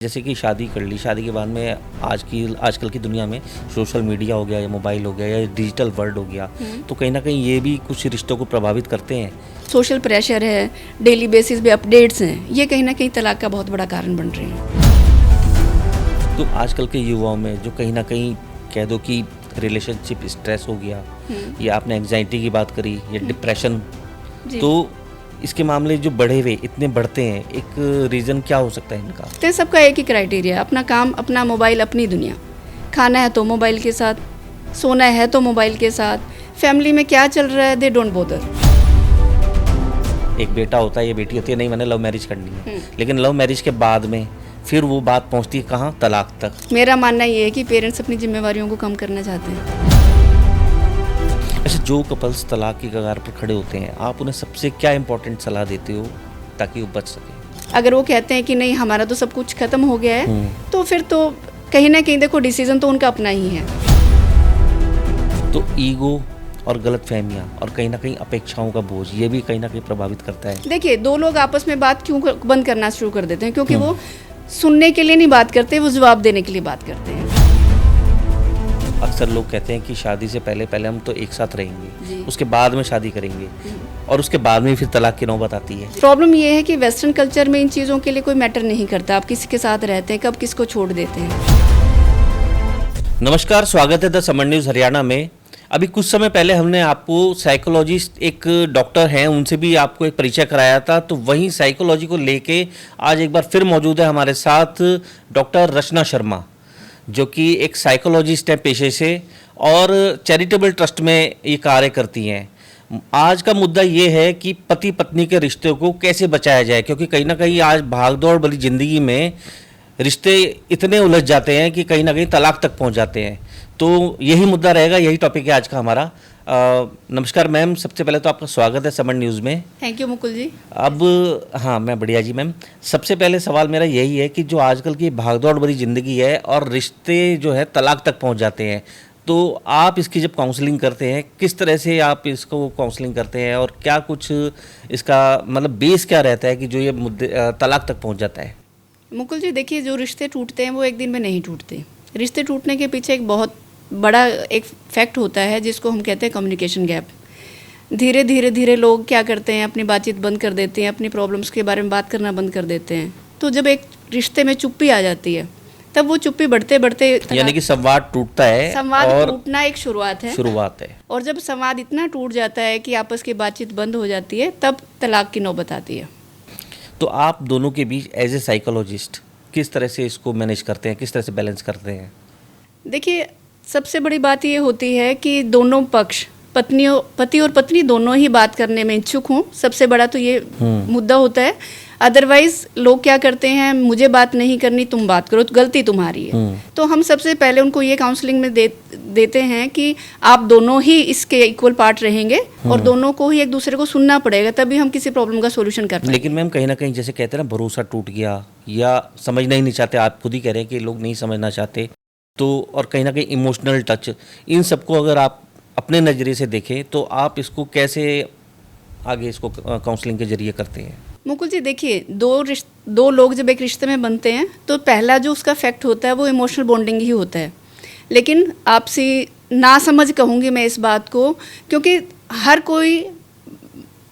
जैसे कि शादी कर ली, शादी के बाद में आजकल की दुनिया में सोशल मीडिया हो गया या मोबाइल हो गया या डिजिटल वर्ल्ड हो गया, तो कहीं ना कहीं ये भी कुछ रिश्तों को प्रभावित करते हैं। सोशल प्रेशर है, डेली बेसिस पे अपडेट्स हैं, ये कहीं ना कहीं तलाक का बहुत बड़ा कारण बन रहे हैं। तो आजकल के युवाओं में जो कहीं ना कहीं कह दो कि रिलेशनशिप स्ट्रेस हो गया या आपने एंग्जाइटी की बात करी या डिप्रेशन, तो इसके मामले जो बढ़े हुए इतने बढ़ते हैं, एक रीज़न क्या हो सकता है इनका? तो सबका एक ही क्राइटेरिया, अपना काम, अपना मोबाइल, अपनी दुनिया। खाना है तो मोबाइल के साथ, सोना है तो मोबाइल के साथ, फैमिली में क्या चल रहा है दे डोंट बोदर। एक बेटा होता है या बेटी होती है, नहीं मैंने लव मैरिज करनी है, लेकिन लव मैरिज के बाद में फिर वो बात पहुंचती है कहाँ? तलाक तक। मेरा मानना ये है कि पेरेंट्स अपनी जिम्मेवारियों को कम करना चाहते हैं। अच्छा, जो कपल्स तलाक की कगार पर खड़े होते हैं, आप उन्हें सबसे क्या इंपॉर्टेंट सलाह देते हो ताकि वो बच सके? अगर वो कहते हैं कि नहीं हमारा तो सब कुछ खत्म हो गया है, तो फिर तो कहीं ना कहीं देखो डिसीजन तो उनका अपना ही है। तो ईगो और गलतफहमियां और कहीं ना कहीं अपेक्षाओं का बोझ, ये भी कहीं ना कहीं प्रभावित करता है। देखिए, दो लोग आपस में बात क्यों बंद करना शुरू कर देते हैं? क्योंकि वो सुनने के लिए नहीं बात करते, वो जवाब देने के लिए बात करते हैं। अक्सर लोग कहते हैं कि शादी से पहले हम तो एक साथ रहेंगे, उसके बाद में शादी करेंगे, और उसके बाद में फिर तलाक की नौबत आती है। प्रॉब्लम ये है कि वेस्टर्न कल्चर में इन चीज़ों के लिए कोई मैटर नहीं करता, आप किसी के साथ रहते हैं, कब किसको छोड़ देते हैं। नमस्कार, स्वागत है द समर न्यूज़ हरियाणा में। अभी कुछ समय पहले हमने आपको साइकोलॉजिस्ट, एक डॉक्टर हैं, उनसे भी आपको एक परिचय कराया था। तो वहीं साइकोलॉजी को लेके आज एक बार फिर मौजूद है हमारे साथ डॉक्टर रचना शर्मा, जो कि एक साइकोलॉजिस्ट है पेशे से और चैरिटेबल ट्रस्ट में ये कार्य करती हैं। आज का मुद्दा ये है कि पति पत्नी के रिश्ते को कैसे बचाया जाए, क्योंकि कहीं ना कहीं आज भागदौड़ भरी ज़िंदगी में रिश्ते इतने उलझ जाते हैं कि कहीं ना कहीं तलाक तक पहुंच जाते हैं। तो यही मुद्दा रहेगा, यही टॉपिक है आज का हमारा। नमस्कार मैम, सबसे पहले तो आपका स्वागत है समर न्यूज़ में। थैंक यू मुकुल जी। अब हाँ, मैं बढ़िया जी मैम। सबसे पहले सवाल मेरा यही है कि जो आजकल की भागदौड़ भरी ज़िंदगी है और रिश्ते जो है तलाक तक पहुंच जाते हैं, तो आप इसकी जब काउंसलिंग करते हैं, किस तरह से आप इसको काउंसलिंग करते हैं और क्या कुछ इसका मतलब बेस क्या रहता है कि जो ये मुद्दे तलाक तक पहुँच जाता है? मुकुल जी, देखिए, जो रिश्ते टूटते हैं वो एक दिन में नहीं टूटते। रिश्ते टूटने के पीछे एक बहुत बड़ा एक फैक्ट होता है जिसको हम कहते हैं कम्युनिकेशन गैप। धीरे धीरे लोग क्या करते हैं, अपनी बातचीत बंद कर देते हैं, अपनी प्रॉब्लम्स के बारे में बात करना बंद कर देते हैं। तो जब एक रिश्ते में चुप्पी आ जाती है, तब वो चुप्पी बढ़ते बढ़ते, यानी कि संवाद टूटता है। संवाद टूटना एक शुरुआत है। और जब संवाद इतना टूट जाता है कि आपस की बातचीत बंद हो जाती है, तब तलाक की नौबत आती है। तो आप दोनों के बीच एज ए साइकोलॉजिस्ट किस तरह से इसको मैनेज करते हैं, किस तरह से बैलेंस करते हैं? देखिए, सबसे बड़ी बात ये होती है कि दोनों पक्ष, पति और पत्नी दोनों ही बात करने में इच्छुक हों। सबसे बड़ा तो ये मुद्दा होता है। अदरवाइज लोग क्या करते हैं, मुझे बात नहीं करनी, तुम बात करो, तो गलती तुम्हारी है। तो हम सबसे पहले उनको ये काउंसलिंग में देते हैं कि आप दोनों ही इसके इक्वल पार्ट रहेंगे और दोनों को ही एक दूसरे को सुनना पड़ेगा, तभी हम किसी प्रॉब्लम का सोल्यूशन कर पाएंगे। लेकिन मैम, कहीं ना कहीं जैसे कहते हैं ना, भरोसा टूट गया या समझना ही नहीं चाहते, आप खुद ही कह रहे हैं कि लोग नहीं समझना चाहते, तो और कहीं ना कहीं इमोशनल टच, इन सबको अगर आप अपने नज़रिए से देखें तो आप इसको कैसे आगे इसको काउंसलिंग के जरिए करते हैं? मुकुल जी, देखिए, दो लोग जब एक रिश्ते में बनते हैं तो पहला जो उसका फैक्ट होता है वो इमोशनल बॉन्डिंग ही होता है। लेकिन आपसे ना समझ कहूँगी मैं इस बात को, क्योंकि हर कोई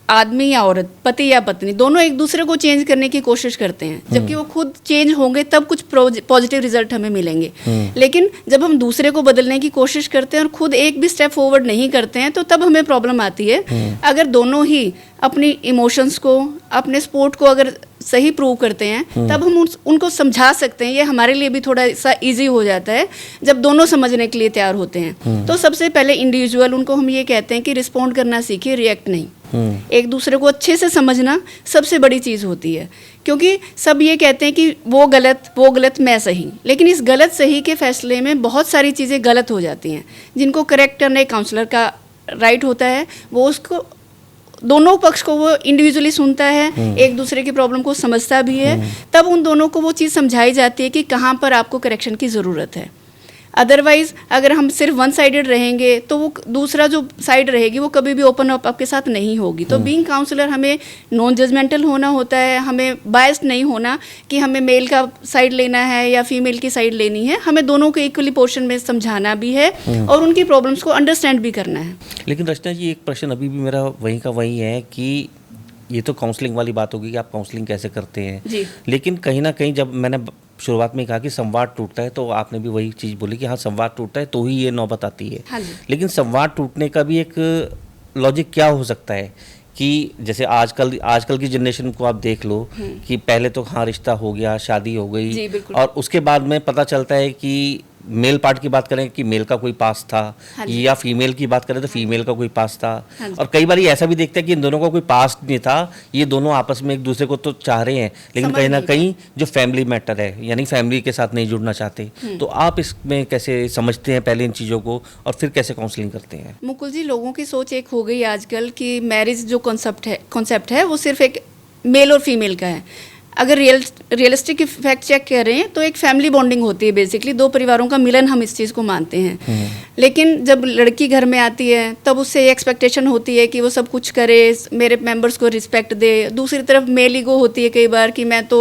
आदमी या औरत, पति या पत्नी, दोनों एक दूसरे को चेंज करने की कोशिश करते हैं। जबकि वो खुद चेंज होंगे तब कुछ पॉजिटिव रिजल्ट हमें मिलेंगे। लेकिन जब हम दूसरे को बदलने की कोशिश करते हैं और खुद एक भी स्टेप फॉरवर्ड नहीं करते हैं, तो तब हमें प्रॉब्लम आती है। अगर दोनों ही अपनी इमोशंस को, अपने सपोर्ट को अगर सही प्रूव करते हैं, तब हम उनको समझा सकते हैं। ये हमारे लिए भी थोड़ा सा इजी हो जाता है जब दोनों समझने के लिए तैयार होते हैं। तो सबसे पहले इंडिविजुअल, उनको हम ये कहते हैं कि रिस्पॉन्ड करना सीखिए, रिएक्ट नहीं। एक दूसरे को अच्छे से समझना सबसे बड़ी चीज़ होती है। क्योंकि सब ये कहते हैं कि वो गलत मैं सही, लेकिन इस गलत सही के फैसले में बहुत सारी चीज़ें गलत हो जाती हैं, जिनको करेक्ट करने काउंसलर का राइट होता है। वो उसको, दोनों पक्ष को वो इंडिविजुअली सुनता है, एक दूसरे की प्रॉब्लम को समझता भी है। तब उन दोनों को वो चीज़ समझाई जाती है कि कहाँ पर आपको करेक्शन की ज़रूरत है। अदरवाइज अगर हम सिर्फ वन साइडेड रहेंगे तो वो दूसरा जो साइड रहेगी वो कभी भी ओपन अप आपके साथ नहीं होगी। तो बीइंग काउंसलर हमें नॉन जजमेंटल होना होता है, हमें बायस्ड नहीं होना कि हमें मेल का साइड लेना है या फीमेल की साइड लेनी है, हमें दोनों को इक्वली पोर्शन में समझाना भी है और उनकी प्रॉब्लम्स को अंडरस्टैंड भी करना है। लेकिन रचना जी, एक प्रश्न अभी भी मेरा वहीं का वहीं है कि ये तो काउंसलिंग वाली बात होगी कि आप काउंसलिंग कैसे करते हैं जी। लेकिन कहीं ना कहीं जब मैंने शुरुआत में कहा कि संवाद टूटता है तो आपने भी वही चीज़ बोली कि हाँ संवाद टूटता है तो ही ये नौबत आती है। हाँ जी। लेकिन संवाद टूटने का भी एक लॉजिक क्या हो सकता है कि जैसे आजकल की जनरेशन को आप देख लो कि पहले तो हाँ रिश्ता हो गया, शादी हो जी, गई बिल्कुल। और उसके बाद में पता चलता है कि मेल पार्ट की बात करें कि मेल का कोई पास था हाँ जी। या फीमेल की बात करें तो फीमेल का कोई पास था। हाँ जी। और कई बार ऐसा भी देखते हैं कि इन दोनों का कोई पास नहीं था, ये दोनों आपस में एक दूसरे को तो चाह रहे हैं लेकिन समझ कहीं ना नहीं कहीं जो फैमिली मैटर है यानी फैमिली के साथ नहीं जुड़ना चाहते। तो आप इसमें कैसे समझते हैं पहले इन चीज़ों को और फिर कैसे काउंसलिंग करते हैं? मुकुल जी, लोगों की सोच एक हो गई आजकल कि मैरिज जो कॉन्सेप्ट है वो सिर्फ एक मेल और फीमेल का है। अगर रियलिस्टिक फैक्ट चेक करें तो एक फैमिली बॉन्डिंग होती है, बेसिकली दो परिवारों का मिलन, हम इस चीज़ को मानते हैं। लेकिन जब लड़की घर में आती है तब उससे ये एक्सपेक्टेशन होती है कि वो सब कुछ करे, मेरे मेंबर्स को रिस्पेक्ट दे। दूसरी तरफ मेल ईगो होती है कई बार कि मैं तो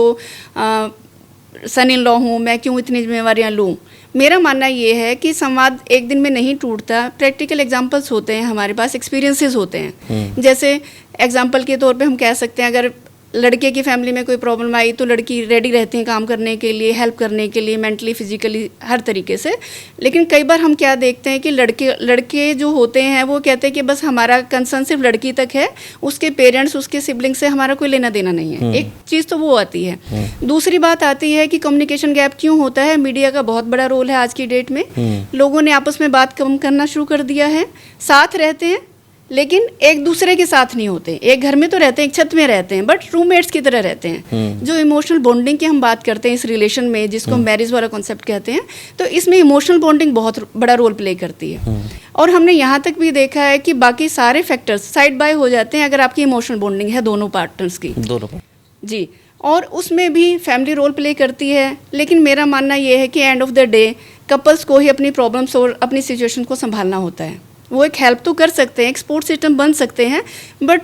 सन इन लॉ हूँ, मैं क्यों इतनी जिम्मेवारियाँ लूँ। मेरा मानना ये है कि संवाद एक दिन में नहीं टूटता, प्रैक्टिकल एग्जांपल्स होते हैं हमारे पास, एक्सपीरियंसेस होते हैं। जैसे एग्जांपल के तौर पे हम कह सकते हैं अगर लड़के की फैमिली में कोई प्रॉब्लम आई तो लड़की रेडी रहती है काम करने के लिए, हेल्प करने के लिए, मेंटली फिजिकली हर तरीके से। लेकिन कई बार हम क्या देखते हैं कि लड़के जो होते हैं वो कहते हैं कि बस हमारा कंसर्न सिर्फ लड़की तक है, उसके पेरेंट्स उसके सिबलिंग से हमारा कोई लेना देना नहीं है। एक चीज़ तो वो आती है। दूसरी बात आती है कि कम्युनिकेशन गैप क्यों होता है। मीडिया का बहुत बड़ा रोल है आज की डेट में। लोगों ने आपस में बात कम करना शुरू कर दिया है, साथ रहते हैं लेकिन एक दूसरे के साथ नहीं होते। एक घर में तो रहते हैं, एक छत में रहते हैं, बट रूममेट्स की तरह रहते हैं। जो इमोशनल बॉन्डिंग की हम बात करते हैं इस रिलेशन में, जिसको मैरिज वाला कॉन्सेप्ट कहते हैं, तो इसमें इमोशनल बॉन्डिंग बहुत बड़ा रोल प्ले करती है। और हमने यहाँ तक भी देखा है कि बाकी सारे फैक्टर्स साइड बाय हो जाते हैं अगर आपकी इमोशनल बॉन्डिंग है दोनों पार्टनर्स की। दोनों जी, और उसमें भी फैमिली रोल प्ले करती है। लेकिन मेरा मानना ये है कि end of the day couples को ही अपनी प्रॉब्लम्स और अपनी सिचुएशन को संभालना होता है। वो एक हेल्प तो कर सकते हैं, एक सपोर्ट सिस्टम बन सकते हैं, बट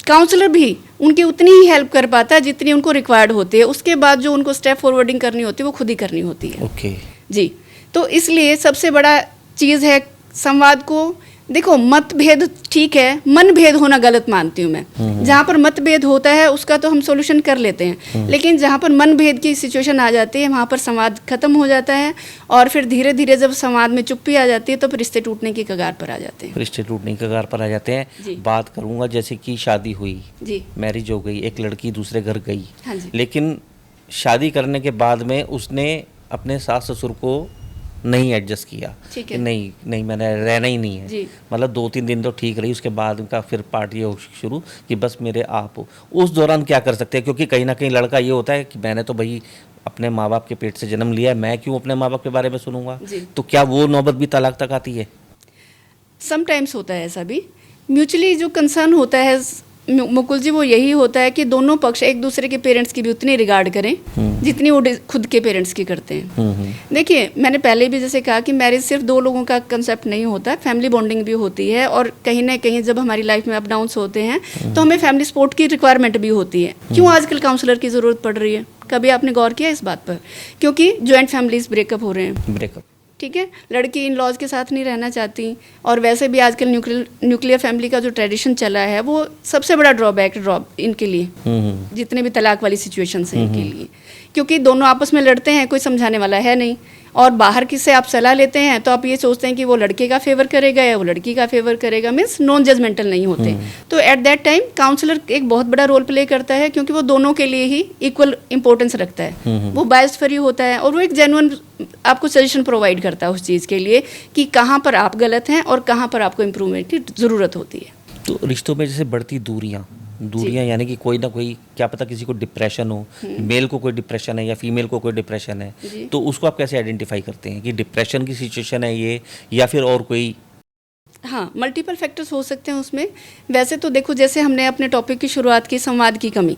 काउंसलर भी उनकी उतनी ही हेल्प कर पाता है जितनी उनको रिक्वायर्ड होती है। उसके बाद जो उनको स्टेप फॉरवर्डिंग करनी होती है वो खुद ही करनी होती है। ओके जी, तो इसलिए सबसे बड़ा चीज़ है संवाद को। देखो, मतभेद ठीक है, मनभेद होना गलत मानती हूँ मैं। जहाँ पर मतभेद होता है उसका तो हम सॉल्यूशन कर लेते हैं, लेकिन जहाँ पर मनभेद की सिचुएशन आ जाती है वहाँ पर संवाद खत्म हो जाता है और फिर धीरे धीरे जब संवाद में चुप्पी आ जाती है तो फिर रिश्ते टूटने की कगार पर आ जाते हैं। रिश्ते टूटने की कगार पर आ जाते जी। हैं। बात करूंगा जैसे कि शादी हुई, जी, मैरिज हो गई, एक लड़की दूसरे घर गई, हाँ जी, लेकिन शादी करने के बाद में उसने अपने सास ससुर को नहीं एडजस्ट किया ठीक कि है। नहीं मैंने रहना ही नहीं है। जी। मतलब 2-3 दिन तो ठीक रही, उसके बाद उनका फिर पार्टी हो शुरू कि बस मेरे आप हो। उस दौरान क्या कर सकते हैं? क्योंकि कहीं ना कहीं लड़का ये होता है कि मैंने तो भाई अपने माँ बाप के पेट से जन्म लिया है, मैं क्यों अपने माँ बाप के बारे में सुनूंगा। जी। तो क्या वो नौबत भी तलाक तक आती है? समटाइम्स होता है ऐसा भी। म्यूचुअली जो कंसर्न होता है मुकुल जी, वो यही होता है कि दोनों पक्ष एक दूसरे के पेरेंट्स की भी उतनी रिगार्ड करें जितनी वो खुद के पेरेंट्स की करते हैं। देखिए, मैंने पहले भी जैसे कहा कि मैरिज सिर्फ दो लोगों का कंसेप्ट नहीं होता, फैमिली बॉन्डिंग भी होती है। और कहीं ना कहीं जब हमारी लाइफ में अप डाउन्स होते हैं तो हमें फैमिली सपोर्ट की रिक्वायरमेंट भी होती है। क्यों आजकल काउंसलर की ज़रूरत पड़ रही है? कभी आपने गौर किया इस बात पर? क्योंकि जॉइंट फैमिलीज ब्रेकअप हो रहे हैं। ब्रेकअप, ठीक है, लड़की इन लॉज के साथ नहीं रहना चाहती। और वैसे भी आजकल न्यूक्लियर फैमिली का जो ट्रेडिशन चला है वो सबसे बड़ा ड्रॉबैक इनके लिए, जितने भी तलाक वाली सिचुएशंस हैं इनके लिए। क्योंकि दोनों आपस में लड़ते हैं, कोई समझाने वाला है नहीं। और बाहर किससे आप सलाह लेते हैं तो आप ये सोचते हैं कि वो लड़के का फेवर करेगा या वो लड़की का फेवर करेगा, मीन्स नॉन जजमेंटल नहीं होते। तो एट दैट टाइम काउंसलर एक बहुत बड़ा रोल प्ले करता है, क्योंकि वो दोनों के लिए ही इक्वल इंपॉर्टेंस रखता है। वो बायस्ड फ्री होता है और वो एक जेन्युइन आपको सजेशन प्रोवाइड करता है उस चीज़ के लिए कि कहाँ पर आप गलत हैं और कहाँ पर आपको इम्प्रूवमेंट की ज़रूरत होती है। तो रिश्तों में जैसे बढ़ती दूरियां यानी कि कोई ना कोई, क्या पता किसी को डिप्रेशन हो, मेल को कोई डिप्रेशन है या फीमेल को कोई डिप्रेशन है, तो उसको आप कैसे आइडेंटिफाई करते हैं कि डिप्रेशन की सिचुएशन है ये या फिर और कोई? हाँ, मल्टीपल फैक्टर्स हो सकते हैं उसमें। वैसे तो देखो, जैसे हमने अपने टॉपिक की शुरुआत की, संवाद की कमी,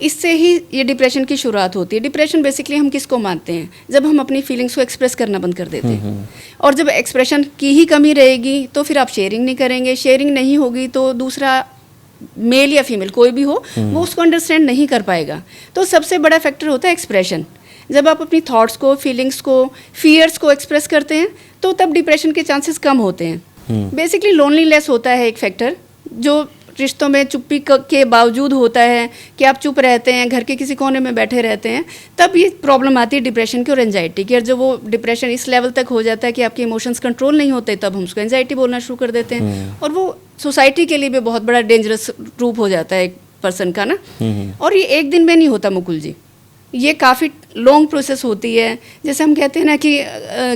इससे ही ये डिप्रेशन की शुरुआत होती है। डिप्रेशन बेसिकली हम किसको मानते हैं? जब हम अपनी फीलिंग्स को एक्सप्रेस करना बंद कर देते हैं। और जब एक्सप्रेशन की ही कमी रहेगी तो फिर आप शेयरिंग नहीं करेंगे, शेयरिंग नहीं होगी तो दूसरा मेल या फीमेल कोई भी हो वो उसको अंडरस्टैंड नहीं कर पाएगा। तो सबसे बड़ा फैक्टर होता है एक्सप्रेशन। जब आप अपनी थॉट्स को, फीलिंग्स को, फियर्स को एक्सप्रेस करते हैं तो तब डिप्रेशन के चांसेस कम होते हैं। बेसिकली लोनलीनेस होता है एक फैक्टर, जो रिश्तों में चुप्पी के बावजूद होता है कि आप चुप रहते हैं, घर के किसी कोने में बैठे रहते हैं, तब ये प्रॉब्लम आती है डिप्रेशन की और एंजाइटी की। और जब वो डिप्रेशन इस लेवल तक हो जाता है कि आपके इमोशंस कंट्रोल नहीं होते, तब हम उसको एंजाइटी बोलना शुरू कर देते हैं। और वो सोसाइटी के लिए भी बहुत बड़ा डेंजरस रूप हो जाता है एक पर्सन का ना। और ये एक दिन में नहीं होता मुकुल जी, ये काफ़ी लॉन्ग प्रोसेस होती है। जैसे हम कहते हैं ना कि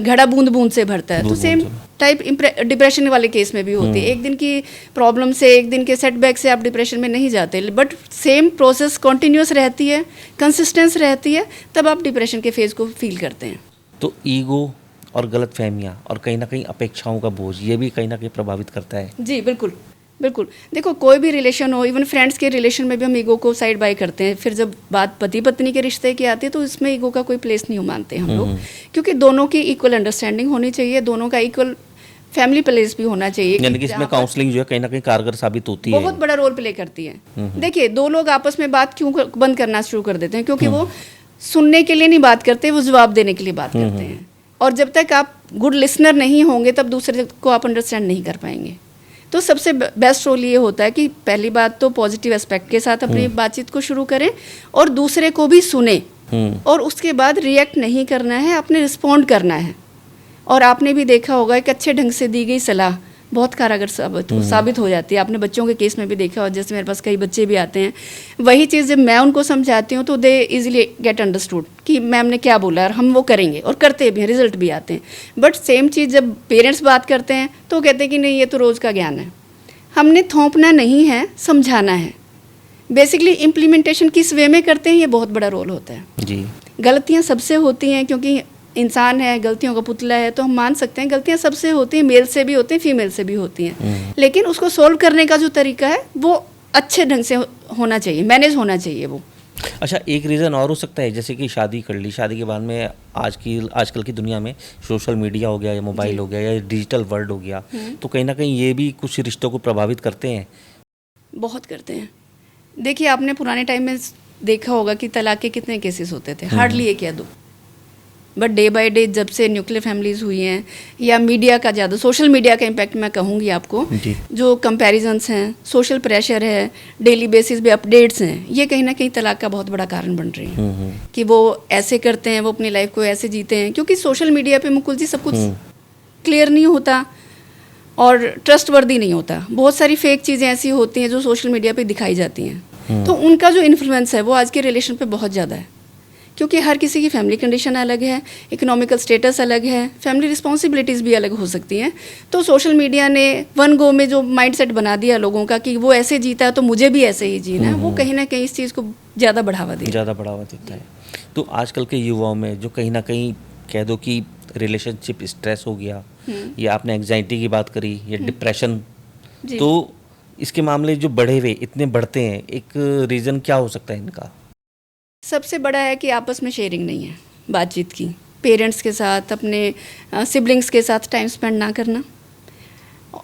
घड़ा बूंद बूंद से भरता है, तो सेम टाइप डिप्रेशन वाले केस में भी होती है। एक दिन की प्रॉब्लम से, एक दिन के सेटबैक से आप डिप्रेशन में नहीं जाते, बट सेम प्रोसेस कंटिन्यूस रहती है, कंसिस्टेंस रहती है, तब आप डिप्रेशन के फेज़ को फील करते हैं। तो ईगो और गलतफहमियां और कहीं ना कहीं अपेक्षाओं का बोझ, ये भी कहीं ना कहीं प्रभावित करता है। जी बिल्कुल बिल्कुल। देखो, कोई भी रिलेशन हो, इवन फ्रेंड्स के रिलेशन में भी हम ईगो को साइड बाय करते हैं। फिर जब बात पति पत्नी के रिश्ते की आती है तो इसमें ईगो का कोई प्लेस नहीं मानते हम लोग, क्योंकि दोनों की इक्वल अंडरस्टैंडिंग होनी चाहिए, दोनों का इक्वल फैमिली प्लेस भी होना चाहिए। यानी कि इसमें काउंसलिंग जो है कहीं ना कहीं कारगर साबित होती है, बहुत बड़ा रोल प्ले करती है। देखिए, दो लोग आपस में बात क्यों बंद करना शुरू कर देते हैं? क्योंकि वो सुनने के लिए नहीं बात करते, वो जवाब देने के लिए बात करते हैं। और जब तक आप गुड लिसनर नहीं होंगे तब दूसरे को आप अंडरस्टैंड नहीं कर पाएंगे। तो सबसे बेस्ट रोल ये होता है कि पहली बात तो पॉजिटिव एस्पेक्ट के साथ अपनी बातचीत को शुरू करें और दूसरे को भी सुने, और उसके बाद रिएक्ट नहीं करना है, आपने रिस्पॉन्ड करना है। और आपने भी देखा होगा कि अच्छे ढंग से दी गई सलाह बहुत कारगर साबित हो जाती है। आपने बच्चों के केस में भी देखा हो, जैसे मेरे पास कई बच्चे भी आते हैं, वही चीज़ जब मैं उनको समझाती हूँ तो दे इजीली गेट अंडरस्टूड कि मैम ने क्या बोला और हम वो करेंगे, और करते भी हैं, रिजल्ट भी आते हैं। बट सेम चीज़ जब पेरेंट्स बात करते हैं तो कहते हैं कि नहीं, ये तो रोज़ का ज्ञान है। हमने थोपना नहीं है, समझाना है। बेसिकली इम्प्लीमेंटेशन किस वे में करते हैं, ये बहुत बड़ा रोल होता है जी। गलतियाँ सबसे होती हैं, क्योंकि इंसान है, गलतियों का पुतला है, तो हम मान सकते हैं गलतियां सबसे होती हैं, मेल से भी होती हैं, फीमेल से भी होती हैं। लेकिन उसको सोल्व करने का जो तरीका है वो अच्छे ढंग से होना चाहिए, मैनेज होना चाहिए वो। अच्छा, एक रीज़न और हो सकता है, जैसे कि शादी कर ली, शादी के बाद में आजकल की दुनिया में सोशल मीडिया हो गया या मोबाइल हो गया या डिजिटल वर्ल्ड हो गया, तो कहीं ना कहीं ये भी कुछ रिश्तों को प्रभावित करते हैं। बहुत करते हैं। देखिए, आपने पुराने टाइम में देखा होगा कि तलाक के कितने केसेस होते थे, हार्डली एक या दो। बट डे बाय डे जब से न्यूक्लियर फैमिलीज़ हुई हैं, या मीडिया का ज़्यादा, सोशल मीडिया का इम्पैक्ट मैं कहूँगी आपको, जो कंपैरिजन्स हैं, सोशल प्रेशर है, डेली बेसिस पे अपडेट्स हैं, ये कहीं ना कहीं तलाक का बहुत बड़ा कारण बन रही हैं। कि वो ऐसे करते हैं, वो अपनी लाइफ को ऐसे जीते हैं, क्योंकि सोशल मीडिया पे मुकुल जी सब कुछ क्लियर नहीं होता और ट्रस्ट वर्दी नहीं होता। बहुत सारी फेक चीज़ें ऐसी होती हैं जो सोशल मीडिया पे दिखाई जाती हैं, तो उनका जो इन्फ्लुएंस है वो आज के रिलेशन पे बहुत ज़्यादा है। क्योंकि हर किसी की फैमिली कंडीशन अलग है, इकोनॉमिकल स्टेटस अलग है, फैमिली रिस्पॉन्सिबिलिटीज़ भी अलग हो सकती हैं। तो सोशल मीडिया ने वन गो में जो माइंडसेट बना दिया लोगों का कि वो ऐसे जीता है तो मुझे भी ऐसे ही जीना है, वो कहीं ना कहीं इस चीज़ को ज़्यादा बढ़ावा देता है। तो आजकल के युवाओं में जो कहीं ना कहीं कह दो कि रिलेशनशिप स्ट्रेस हो गया, या आपने एंग्जाइटी की बात करी, या डिप्रेशन, तो इसके मामले जो बढ़े हुए इतने बढ़ते हैं, एक रीज़न क्या हो सकता है इनका? सबसे बड़ा है कि आपस में शेयरिंग नहीं है बातचीत की, पेरेंट्स के साथ, अपने सिबलिंग्स के साथ टाइम स्पेंड ना करना।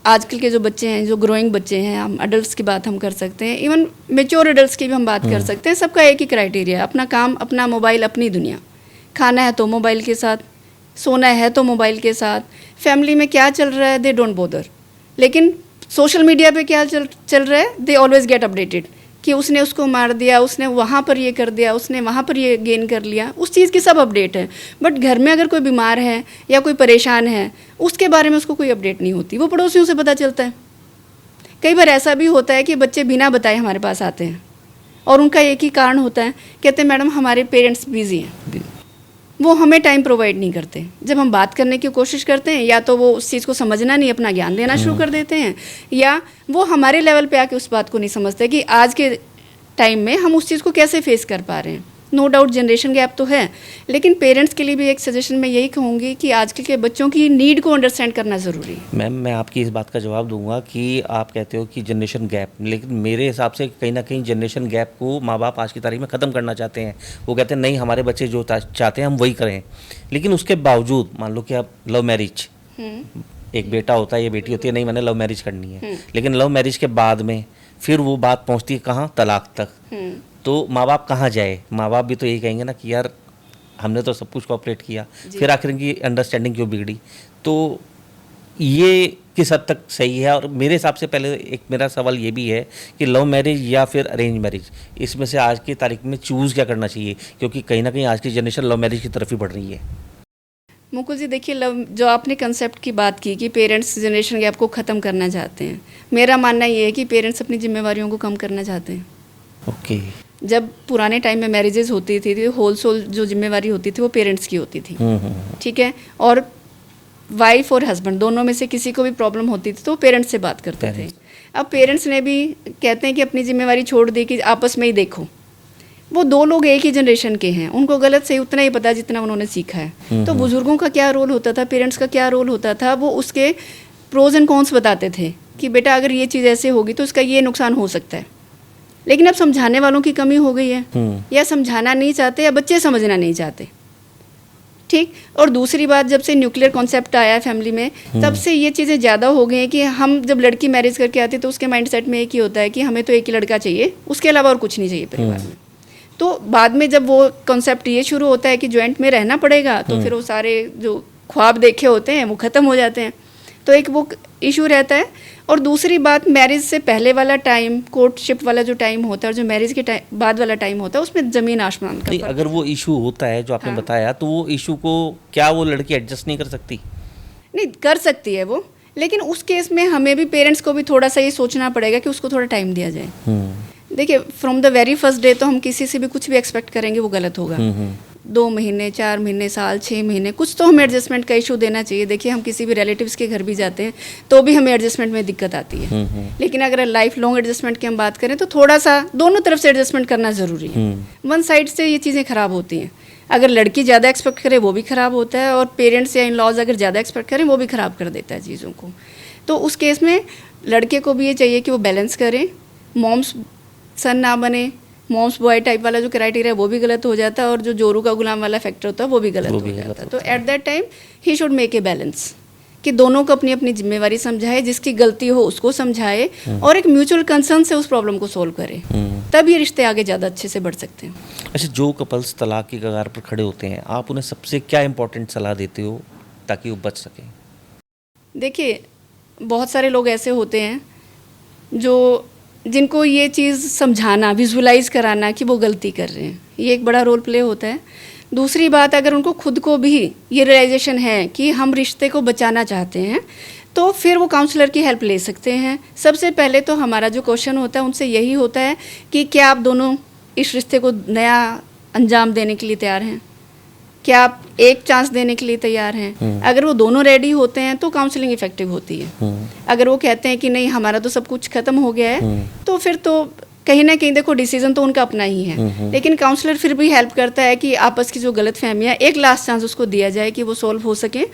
आजकल के जो बच्चे हैं, जो ग्रोइंग बच्चे हैं, हम अडल्ट्स की बात हम कर सकते हैं, इवन मेच्योर अडल्ट्स की भी हम बात कर सकते हैं, सबका एक ही क्राइटेरिया है, अपना काम, अपना मोबाइल, अपनी दुनिया। खाना है तो मोबाइल के साथ, सोना है तो मोबाइल के साथ, फैमिली में क्या चल रहा है दे डोंट बोदर। लेकिन सोशल मीडिया पे क्या चल रहा है, दे ऑलवेज गेट अपडेटेड कि उसने उसको मार दिया, उसने वहाँ पर ये कर दिया, उसने वहाँ पर ये गेन कर लिया, उस चीज़ की सब अपडेट है। बट घर में अगर कोई बीमार है या कोई परेशान है, उसके बारे में उसको कोई अपडेट नहीं होती, वो पड़ोसियों से पता चलता है। कई बार ऐसा भी होता है कि बच्चे बिना बताए हमारे पास आते हैं और उनका एक ही कारण होता है, कहते हैं मैडम हमारे पेरेंट्स बिजी हैं, वो हमें टाइम प्रोवाइड नहीं करते। जब हम बात करने की कोशिश करते हैं, या तो वो उस चीज़ को समझना नहीं, अपना ज्ञान देना शुरू कर देते हैं, या वो हमारे लेवल पे आके उस बात को नहीं समझते कि आज के टाइम में हम उस चीज़ को कैसे फेस कर पा रहे हैं। नो डाउट जनरेशन गैप तो है, लेकिन पेरेंट्स के लिए भी एक सजेशन मैं यही कहूँगी कि आजकल के बच्चों की नीड को अंडरस्टैंड करना ज़रूरी है। मैम, मैं आपकी इस बात का जवाब दूंगा कि आप कहते हो कि जनरेशन गैप, लेकिन मेरे हिसाब से कहीं ना कहीं जनरेशन गैप को माँ बाप आज की तारीख में ख़त्म करना चाहते हैं। वो कहते हैं नहीं, हमारे बच्चे जो चाहते हैं हम वही करें। लेकिन उसके बावजूद मान लो कि आप लव मैरिज, एक बेटा होता है, ये बेटी होती है, नहीं मैंने लव मैरिज करनी है, लेकिन लव मैरिज के बाद में फिर वो बात पहुंचती है कहाँ, तलाक तक। तो माँ बाप कहाँ जाए? माँ बाप भी तो यही कहेंगे ना कि यार हमने तो सब कुछ कोऑपरेट किया, फिर आखिर इनकी अंडरस्टैंडिंग क्यों बिगड़ी? तो ये किस हद तक सही है? और मेरे हिसाब से पहले एक मेरा सवाल ये भी है कि लव मैरिज या फिर अरेंज मैरिज, इसमें से आज की तारीख में चूज़ क्या करना चाहिए? क्योंकि कहीं ना कहीं आज की जनरेशन लव मैरिज की तरफ ही बढ़ रही है। मुकुल जी, देखिए, लव जो आपने कंसेप्ट की बात की कि पेरेंट्स जनरेशन गैप को ख़त्म करना चाहते हैं, मेरा मानना ये है कि पेरेंट्स अपनी जिम्मेवारियों को कम करना चाहते हैं। ओके। जब पुराने टाइम में मैरिजेस होती थी तो होल जो जिम्मेवारी होती थी वो पेरेंट्स की होती थी, ठीक है, और वाइफ और हस्बैंड दोनों में से किसी को भी प्रॉब्लम होती थी तो पेरेंट्स से बात करते थे। अब पेरेंट्स ने भी कहते हैं कि अपनी जिम्मेवारी छोड़ दी कि आपस में ही देखो। वो दो लोग एक ही जनरेशन के हैं, उनको गलत सही उतना ही पता जितना उन्होंने सीखा है। तो बुजुर्गों का क्या रोल होता था, पेरेंट्स का क्या रोल होता था, वो उसके प्रोज एंड कॉन्स बताते थे कि बेटा अगर ये चीज़ ऐसे होगी तो इसका ये नुकसान हो सकता है। लेकिन अब समझाने वालों की कमी हो गई है, या समझाना नहीं चाहते या बच्चे समझना नहीं चाहते, ठीक। और दूसरी बात, जब से न्यूक्लियर कॉन्सेप्ट आया है फैमिली में, तब से ये चीज़ें ज़्यादा हो गई हैं कि हम जब लड़की मैरिज करके आते तो उसके माइंडसेट में एक ही होता है कि हमें तो एक ही लड़का चाहिए, उसके अलावा और कुछ नहीं चाहिए परिवार में। तो बाद में जब वो कॉन्सेप्ट ये शुरू होता है कि जॉइंट में रहना पड़ेगा, तो फिर वो सारे जो ख्वाब देखे होते हैं वो ख़त्म हो जाते हैं। तो एक वो इशू रहता है। और दूसरी बात, मैरिज से पहले वाला टाइम, कोर्टशिप वाला जो टाइम होता है और जो मैरिज के बाद वाला टाइम होता है, उसमें ज़मीन आसमान का फर्क। अगर वो इशू होता है जो आपने बताया, तो वो इशू को क्या वो लड़की एडजस्ट नहीं कर सकती? नहीं, कर सकती है वो, लेकिन उस केस में हमें भी पेरेंट्स को भी थोड़ा सा ये सोचना पड़ेगा कि उसको थोड़ा टाइम दिया जाए। देखिए, from the very first day तो हम किसी से भी कुछ भी एक्सपेक्ट करेंगे वो गलत होगा। 2 महीने, 4 महीने, साल, 6 महीने, कुछ तो हमें एडजस्टमेंट का इशू देना चाहिए। देखिए, हम किसी भी रिलेटिव्स के घर भी जाते हैं तो भी हमें एडजस्टमेंट में दिक्कत आती है। लेकिन अगर लाइफ लॉन्ग एडजस्टमेंट की हम बात करें तो थोड़ा सा दोनों तरफ से एडजस्टमेंट करना ज़रूरी है। वन साइड से ये चीज़ें ख़राब होती हैं। अगर लड़की ज़्यादा एक्सपेक्ट करे वो भी ख़राब होता है, और पेरेंट्स या इन लॉज अगर ज़्यादा एक्सपेक्ट करें वो भी ख़राब कर देता है चीज़ों को। तो उस केस में लड़के को भी ये चाहिए कि वो बैलेंस करें, मॉम्स सन ना बने। मॉम्स बॉय टाइप वाला जो क्राइटेरिया वो भी गलत हो जाता है, और जो जोरू का गुलाम वाला फैक्टर होता है वो भी गलत हो जाता है। तो at that time he should make a balance, कि दोनों को अपनी अपनी जिम्मेवारी समझाए, जिसकी गलती हो उसको समझाए, और एक म्यूचुअल कंसर्न से उस प्रॉब्लम को सोल्व करे। तब ये रिश्ते आगे ज़्यादा अच्छे से बढ़ सकते हैं। अच्छा, जो कपल्स तलाक की कगार पर खड़े होते हैं, आप उन्हें सबसे क्या इंपॉर्टेंट सलाह देते हो ताकि वो बच सकें? देखिए, बहुत सारे लोग ऐसे होते हैं जिनको ये चीज़ समझाना, विजुअलाइज कराना कि वो गलती कर रहे हैं, ये एक बड़ा रोल प्ले होता है। दूसरी बात, अगर उनको खुद को भी ये रियलाइजेशन है कि हम रिश्ते को बचाना चाहते हैं, तो फिर वो काउंसलर की हेल्प ले सकते हैं। सबसे पहले तो हमारा जो क्वेश्चन होता है उनसे यही होता है कि क्या आप दोनों इस रिश्ते को नया अंजाम देने के लिए तैयार हैं? क्या आप एक चांस देने के लिए तैयार हैं? अगर वो दोनों रेडी होते हैं तो काउंसलिंग इफेक्टिव होती है। अगर वो कहते हैं कि नहीं, हमारा तो सब कुछ खत्म हो गया है, तो फिर तो कहीं ना कहीं देखो डिसीजन तो उनका अपना ही है। लेकिन काउंसलर फिर भी हेल्प करता है कि आपस की जो गलत फहमियाँ, एक लास्ट चांस उसको दिया जाए कि वो सोल्व हो सके।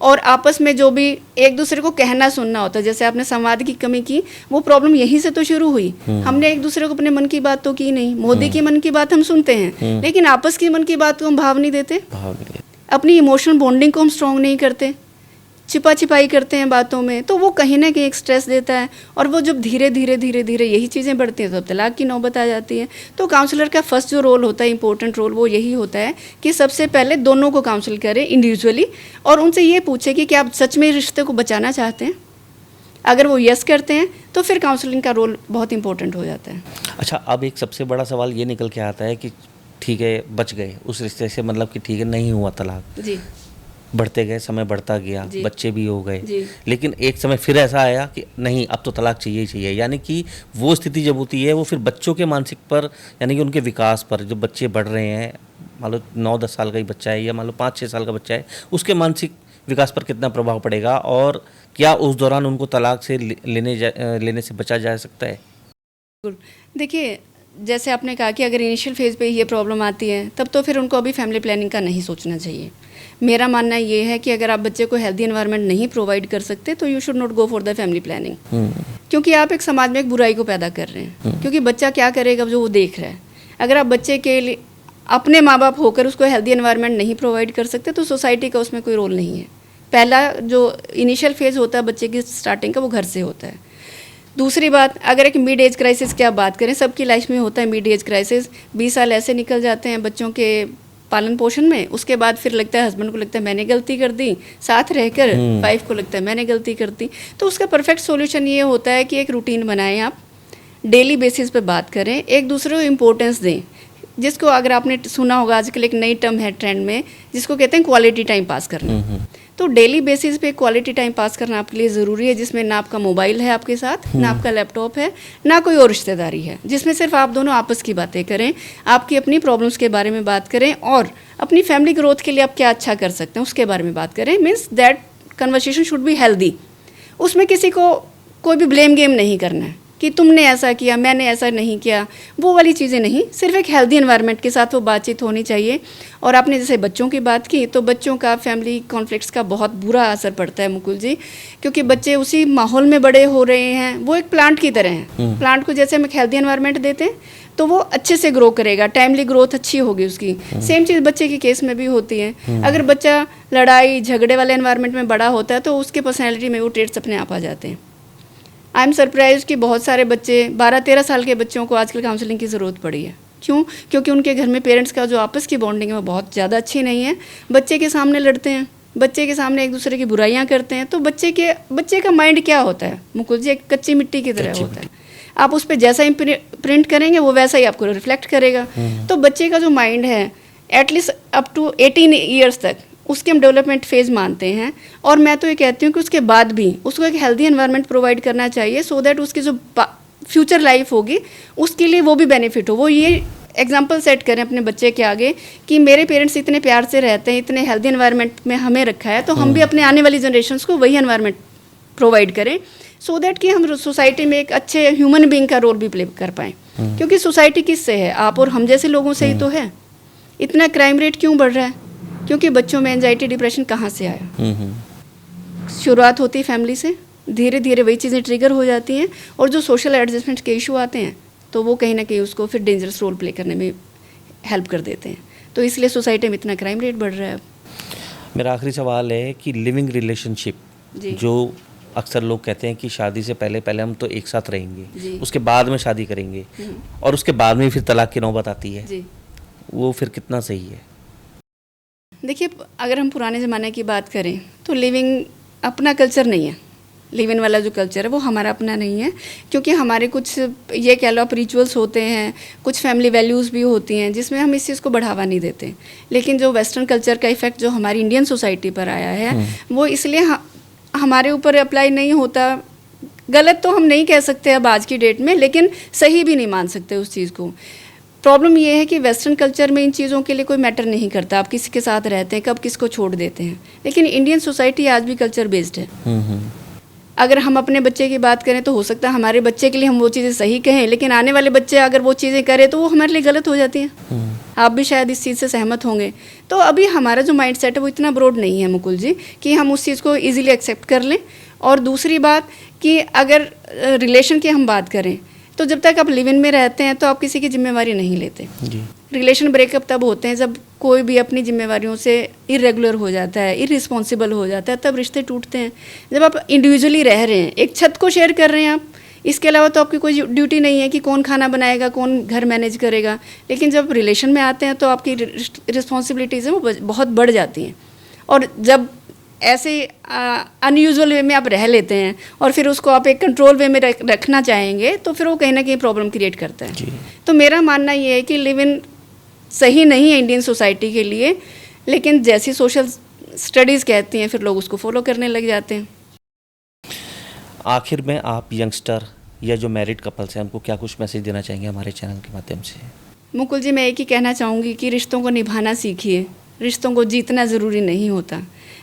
और आपस में जो भी एक दूसरे को कहना सुनना होता है, जैसे आपने संवाद की कमी की, वो प्रॉब्लम यहीं से तो शुरू हुई। हमने एक दूसरे को अपने मन की बात तो की नहीं। मोदी की मन की बात हम सुनते हैं, लेकिन आपस की मन की बात को हम भाव नहीं देते, अपनी इमोशनल बॉन्डिंग को हम स्ट्रॉन्ग नहीं करते, छिपा छिपाई करते हैं बातों में, तो वो कहीं ना कहीं एक स्ट्रेस देता है। और वो जब धीरे धीरे धीरे धीरे यही चीज़ें बढ़ती हैं तो तलाक की नौबत आ जाती है। तो काउंसलर का फर्स्ट जो रोल होता है, इंपॉर्टेंट रोल, वो यही होता है कि सबसे पहले दोनों को काउंसिल करें इंडिविजुअली, और उनसे ये पूछे कि क्या आप सच में रिश्ते को बचाना चाहते हैं। अगर वो यस करते हैं तो फिर काउंसलिंग का रोल बहुत इंपॉर्टेंट हो जाता है। अच्छा, अब एक सबसे बड़ा सवाल ये निकल के आता है कि ठीक है, बच गए उस रिश्ते से, मतलब कि ठीक है, नहीं हुआ तलाक, जी, बढ़ते गए, समय बढ़ता गया, बच्चे भी हो गए, लेकिन एक समय फिर ऐसा आया कि नहीं, अब तो तलाक चाहिए ही चाहिए। यानी कि वो स्थिति जब होती है, वो फिर बच्चों के मानसिक पर, यानी कि उनके विकास पर, जो बच्चे बढ़ रहे हैं, मान लो 9-10 साल का ही बच्चा है या मान लो 5-6 साल का बच्चा है, उसके मानसिक विकास पर कितना प्रभाव पड़ेगा, और क्या उस दौरान उनको तलाक से लेने से बचा जा सकता है? देखिए, जैसे आपने कहा कि अगर इनिशियल फेज़ पे ये प्रॉब्लम आती है तब तो फिर उनको अभी फैमिली प्लानिंग का नहीं सोचना चाहिए। मेरा मानना ये है कि अगर आप बच्चे को हेल्दी एनवायरनमेंट नहीं प्रोवाइड कर सकते तो you should not go for the family planning, क्योंकि आप एक समाज में एक बुराई को पैदा कर रहे हैं। क्योंकि बच्चा क्या करेगा जो वो देख रहा है। अगर आप बच्चे के लिए अपने माँ बाप होकर उसको हेल्दी एनवायरनमेंट नहीं प्रोवाइड कर सकते तो सोसाइटी का उसमें कोई रोल नहीं है। पहला जो इनिशियल फेज़ होता है बच्चे की स्टार्टिंग का वो घर से होता है। दूसरी बात, अगर एक मिड एज क्राइसिस की आप बात करें, सबकी लाइफ में होता है मिड एज क्राइसिस। 20 साल ऐसे निकल जाते हैं बच्चों के पालन पोषण में, उसके बाद फिर लगता है हस्बैंड को लगता है मैंने गलती कर दी, साथ रहकर वाइफ को लगता है मैंने गलती कर दी। तो उसका परफेक्ट सॉल्यूशन ये होता है कि एक रूटीन बनाएं, आप डेली बेसिस पे बात करें, एक दूसरे को इम्पोर्टेंस दें। जिसको अगर आपने सुना होगा आजकल एक नई टर्म है ट्रेंड में जिसको कहते हैं क्वालिटी टाइम पास करना। तो डेली बेसिस पे क्वालिटी टाइम पास करना आपके लिए ज़रूरी है, जिसमें ना आपका मोबाइल है आपके साथ, ना आपका लैपटॉप है, ना कोई और रिश्तेदारी है, जिसमें सिर्फ आप दोनों आपस की बातें करें, आपकी अपनी प्रॉब्लम्स के बारे में बात करें और अपनी फैमिली ग्रोथ के लिए आप क्या अच्छा कर सकते हैं उसके बारे में बात करें। Means that conversation should be healthy. उसमें किसी को कोई भी ब्लेम गेम नहीं करना है कि तुमने ऐसा किया मैंने ऐसा नहीं किया, वो वाली चीज़ें नहीं। सिर्फ एक हेल्दी एनवायरनमेंट के साथ वो बातचीत होनी चाहिए। और आपने जैसे बच्चों की बात की तो बच्चों का फैमिली कॉन्फ्लिक्ट्स का बहुत बुरा असर पड़ता है मुकुल जी, क्योंकि बच्चे उसी माहौल में बड़े हो रहे हैं। वो एक प्लांट की तरह हैं। प्लांट को जैसे हम एक हेल्दी एनवायरनमेंट देते हैं तो वो अच्छे से ग्रो करेगा, टाइमली ग्रोथ अच्छी होगी उसकी। सेम चीज़ बच्चे के केस में भी होती है। अगर बच्चा लड़ाई झगड़े वाले एनवायरनमेंट में बड़ा होता है तो उसके पर्सनैलिटी में वो ट्रेट्स अपने आप आ जाते हैं। आई एम सरप्राइज कि बहुत सारे बच्चे 12-13 साल के बच्चों को आजकल काउंसलिंग की ज़रूरत पड़ी है। क्यों? क्योंकि उनके घर में पेरेंट्स का जो आपस की बॉन्डिंग है वो बहुत ज़्यादा अच्छी नहीं है। बच्चे के सामने लड़ते हैं, बच्चे के सामने एक दूसरे की बुराइयां करते हैं। तो बच्चे का माइंड क्या होता है मुकुल जी, एक कच्ची मिट्टी की तरह होता है। आप उस पर जैसा ही प्रिंट करेंगे वो वैसा ही आपको रिफ्लेक्ट करेगा। तो बच्चे का जो माइंड है एटलीस्ट अप टू 18 ईयर्स तक उसके हम डेवलपमेंट फेज़ मानते हैं। और मैं तो ये कहती हूँ कि उसके बाद भी उसको एक हेल्दी एनवायरनमेंट प्रोवाइड करना चाहिए, सो दैट उसकी जो फ्यूचर लाइफ होगी उसके लिए वो भी बेनिफिट हो। वो ये एग्जांपल सेट करें अपने बच्चे के आगे कि मेरे पेरेंट्स इतने प्यार से रहते हैं, इतने हेल्दी एनवायरनमेंट में हमें रखा है, तो हम भी अपने आने वाली जनरेशन्स को वही एनवायरनमेंट प्रोवाइड करें, सो दैट कि हम सोसाइटी में एक अच्छे ह्यूमन बीइंग का रोल भी प्ले कर पाएँ। क्योंकि सोसाइटी किससे है? आप और हम जैसे लोगों से ही तो है। इतना क्राइम रेट क्यों बढ़ रहा है? क्योंकि बच्चों में एंजाइटी डिप्रेशन कहाँ से आया? शुरुआत होती है फैमिली से, धीरे धीरे वही चीज़ें ट्रिगर हो जाती हैं और जो सोशल एडजस्टमेंट के इशू आते हैं तो वो कहीं ना कहीं उसको फिर डेंजरस रोल प्ले करने में हेल्प कर देते हैं। तो इसलिए सोसाइटी में इतना क्राइम रेट बढ़ रहा है। मेरा आखिरी सवाल है कि लिविंग रिलेशनशिप, जो अक्सर लोग कहते हैं कि शादी से पहले हम तो एक साथ रहेंगे, उसके बाद में शादी करेंगे और उसके बाद में फिर तलाक की नौबत आती है, वो फिर कितना सही है? देखिए, अगर हम पुराने ज़माने की बात करें तो लिविंग अपना कल्चर नहीं है। लिव इन वाला जो कल्चर है वो हमारा अपना नहीं है, क्योंकि हमारे कुछ ये कह लो आप रिचुअल्स होते हैं, कुछ फैमिली वैल्यूज़ भी होती हैं जिसमें हम इस चीज़ को बढ़ावा नहीं देते। लेकिन जो वेस्टर्न कल्चर का इफ़ेक्ट जो हमारी इंडियन सोसाइटी पर आया है वो इसलिए हमारे ऊपर अप्लाई नहीं होता। गलत तो हम नहीं कह सकते अब आज की डेट में, लेकिन सही भी नहीं मान सकते उस चीज़ को। प्रॉब्लम ये है कि वेस्टर्न कल्चर में इन चीज़ों के लिए कोई मैटर नहीं करता, आप किसी के साथ रहते हैं, कब किसको छोड़ देते हैं। लेकिन इंडियन सोसाइटी आज भी कल्चर बेस्ड है। अगर हम अपने बच्चे की बात करें तो हो सकता है हमारे बच्चे के लिए हम वो चीज़ें सही कहें, लेकिन आने वाले बच्चे अगर वो चीज़ें करें तो वो हमारे लिए गलत हो जाती हैं। आप भी शायद इस चीज़ से सहमत होंगे। तो अभी हमारा जो माइंड सेट है वो इतना ब्रॉड नहीं है मुकुल जी कि हम उस चीज़ को ईजिली एक्सेप्ट कर लें। और दूसरी बात कि अगर रिलेशन की हम बात करें तो जब तक आप लिव इन में रहते हैं तो आप किसी की जिम्मेवारी नहीं लेते। रिलेशन ब्रेकअप तब होते हैं जब कोई भी अपनी जिम्मेवारियों से इरेगुलर हो जाता है, इरिस्पॉन्सिबल हो जाता है, तब रिश्ते टूटते हैं। जब आप इंडिविजुअली रह रहे हैं, एक छत को शेयर कर रहे हैं आप, इसके अलावा तो आपकी कोई ड्यूटी नहीं है कि कौन खाना बनाएगा, कौन घर मैनेज करेगा। लेकिन जब रिलेशन में आते हैं तो आपकी रिस्पॉन्सिबिलिटीज़ हैं वो बहुत बढ़ जाती हैं। और जब ऐसे अनयूजुअल वे में आप रह लेते हैं और फिर उसको आप एक कंट्रोल वे में रखना चाहेंगे तो फिर वो कहीं ना कहीं प्रॉब्लम क्रिएट करता है। तो मेरा मानना ये है कि लिव इन सही नहीं है इंडियन सोसाइटी के लिए, लेकिन जैसी सोशल स्टडीज़ कहती हैं फिर लोग उसको फॉलो करने लग जाते हैं। आखिर में आप यंगस्टर या जो मैरिड कपल्स हैं उनको क्या कुछ मैसेज देना चाहेंगे हमारे चैनल के माध्यम से? मुकुल जी, मैं एक ही कहना चाहूँगी कि रिश्तों को निभाना सीखिए। रिश्तों को जीतना ज़रूरी नहीं होता।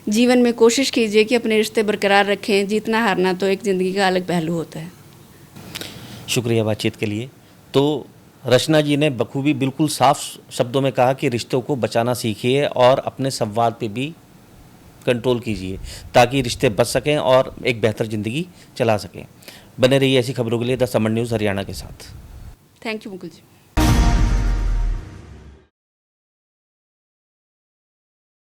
जीवन में कोशिश कीजिए कि अपने रिश्ते बरकरार रखें। जीतना हारना तो एक ज़िंदगी का अलग पहलू होता है। शुक्रिया बातचीत के लिए। तो रचना जी ने बखूबी बिल्कुल साफ शब्दों में कहा कि रिश्तों को बचाना सीखिए और अपने संवाद पे भी कंट्रोल कीजिए ताकि रिश्ते बच सकें और एक बेहतर ज़िंदगी चला सकें। बने रहिए ऐसी खबरों के लिए द समर न्यूज़ हरियाणा के साथ। Thank you Mukul ji.